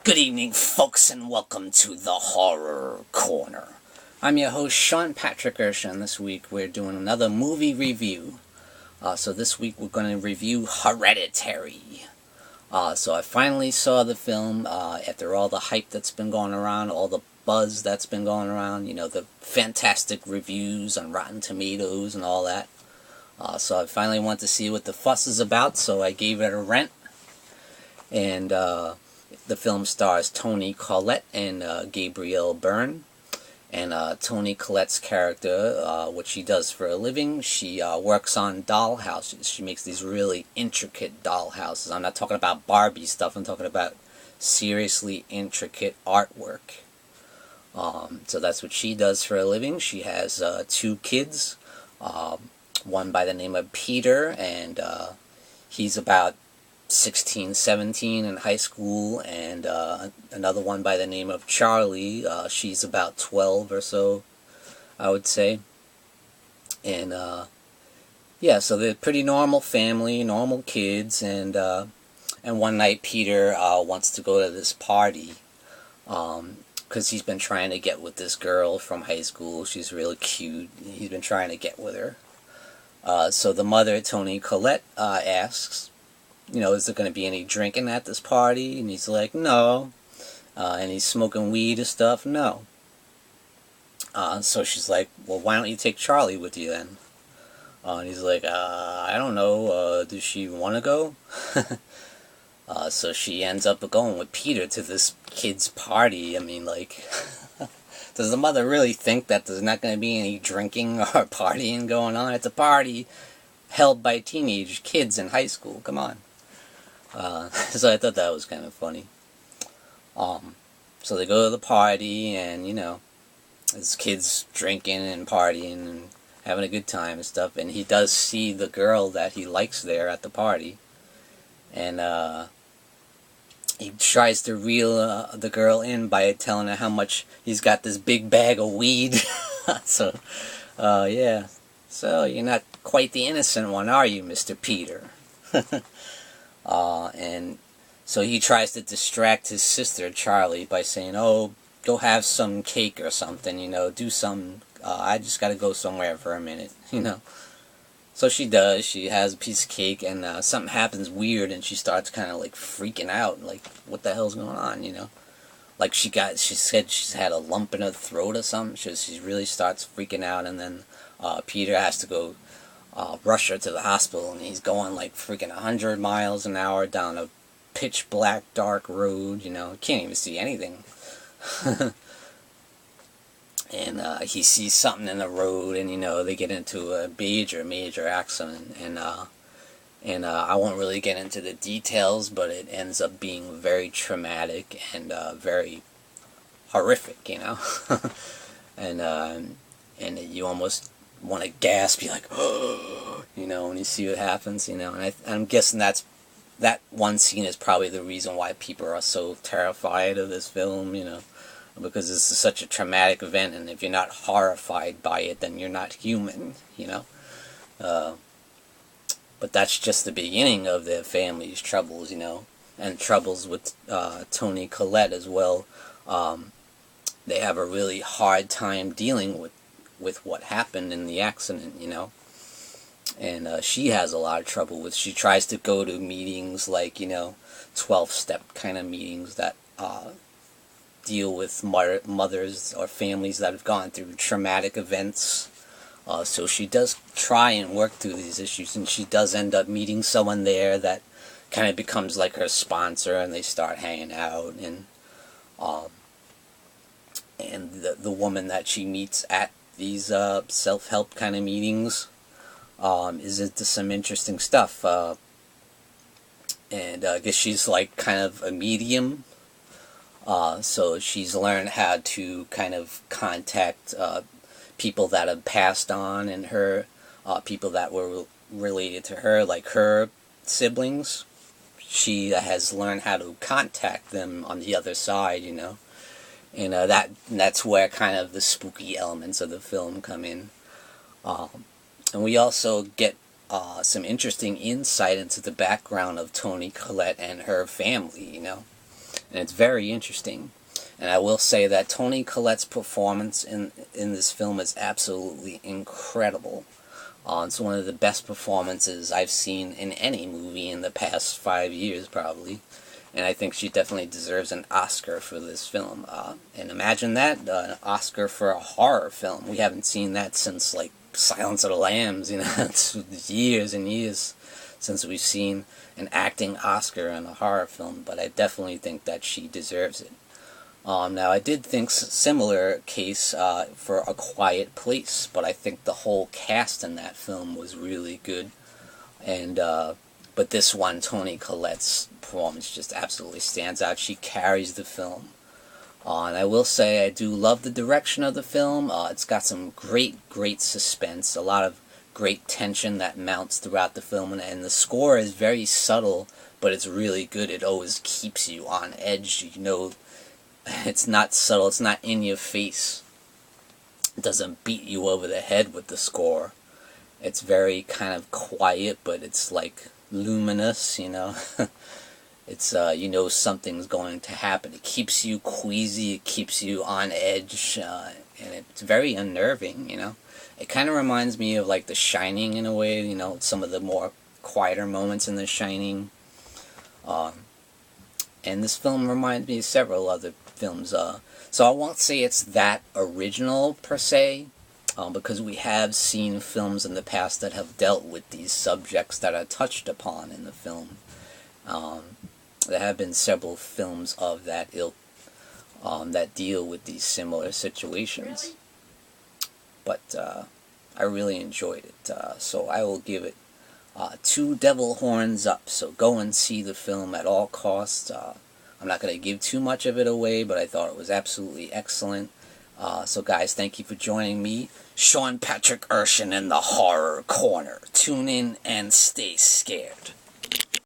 Good evening, folks, and welcome to the Horror Corner. I'm your host, Sean Patrick Erschen. This week we're doing another movie review. So this week we're going to review Hereditary. So I finally saw the film after all the hype that's been going around, all the buzz that's been going around, the fantastic reviews on Rotten Tomatoes and all that. So I finally wanted to see what the fuss is about, so I gave it a rent. And the film stars Toni Collette and Gabriel Byrne. And Toni Collette's character, what she does for a living, she works on dollhouses. She makes these really intricate dollhouses. I'm not talking about Barbie stuff, I'm talking about seriously intricate artwork. So that's what she does for a living. She has two kids, one by the name of Peter, and he's about 16, 17 in high school, and another one by the name of Charlie. She's about 12 or so, I would say. And yeah, so they're a pretty normal family, normal kids, and one night Peter wants to go to this party because he's been trying to get with this girl from high school. She's really cute. He's been trying to get with her. So the mother, Toni Collette, asks, is there going to be any drinking at this party? And he's like, no. And he's smoking weed and stuff? No. So she's like, well, why don't you take Charlie with you then? And he's like, I don't know, does she want to go? So she ends up going with Peter to this kid's party. I mean, like, does the mother really think that there's not going to be any drinking or partying going on? It's a party held by teenage kids in high school. Come on. So I thought that was kind of funny. So they go to the party, and, this kid's drinking and partying and having a good time and stuff, and he does see the girl that he likes there at the party, and, he tries to reel the girl in by telling her how much he's got this big bag of weed. So, yeah. So, you're not quite the innocent one, are you, Mr. Peter? And so he tries to distract his sister, Charlie, by saying, oh, go have some cake or something, do some, I just gotta go somewhere for a minute, So she does, she has a piece of cake, and something happens weird, and she starts kind of, like, freaking out, like, what the hell's going on, Like, she said she's had a lump in her throat or something, she really starts freaking out, and then Peter has to go rush her to the hospital, and he's going like freaking 100 miles an hour down a pitch black dark road, can't even see anything. And he sees something in the road, and they get into a major accident, and I won't really get into the details, but it ends up being very traumatic and very horrific, and you almost want to gasp, you're like, oh, when you see what happens, and I'm guessing that one scene is probably the reason why people are so terrified of this film, because this is such a traumatic event, and if you're not horrified by it, then you're not human, but that's just the beginning of their family's troubles, and troubles with Toni Collette as well. They have a really hard time dealing with what happened in the accident, and she has a lot of trouble with, she tries to go to meetings like, 12-step kind of meetings that deal with mothers or families that have gone through traumatic events. So she does try and work through these issues, and she does end up meeting someone there that kind of becomes like her sponsor, and they start hanging out, and the woman that she meets at these self-help kind of meetings is into some interesting stuff, and I guess she's like kind of a medium, so she's learned how to kind of contact people that have passed on, and her people that were related to her, like her siblings. She has learned how to contact them on the other side, and that's where kind of the spooky elements of the film come in. And we also get some interesting insight into the background of Toni Collette and her family, and it's very interesting. And I will say that Toni Collette's performance in this film is absolutely incredible. It's one of the best performances I've seen in any movie in the past 5 years, probably. And I think she definitely deserves an Oscar for this film. And imagine that, an Oscar for a horror film. We haven't seen that since, like, Silence of the Lambs, you know. It's years and years since we've seen an acting Oscar in a horror film. But I definitely think that she deserves it. Now, I did think similar case for A Quiet Place, but I think the whole cast in that film was really good. And but this one, Toni Collette's performance just absolutely stands out. She carries the film. And I will say I do love the direction of the film. It's got some great suspense, a lot of great tension that mounts throughout the film, and the score is very subtle, but it's really good. It always keeps you on edge, you know. It's not subtle, it's not in your face. It doesn't beat you over the head with the score. It's very kind of quiet, but it's like luminous, you know. It's, you know something's going to happen. It keeps you queasy, it keeps you on edge, and it's very unnerving, you know. It kind of reminds me of like The Shining in a way, you know, some of the more quieter moments in The Shining. And this film reminds me of several other films. So I won't say it's that original per se, because we have seen films in the past that have dealt with these subjects that are touched upon in the film. There have been several films of that ilk that deal with these similar situations. Really? But I really enjoyed it. So I will give it 2 devil horns up. So go and see the film at all costs. I'm not going to give too much of it away, but I thought it was absolutely excellent. So guys, thank you for joining me, Sean Patrick Erschen, in the Horror Corner. Tune in and stay scared.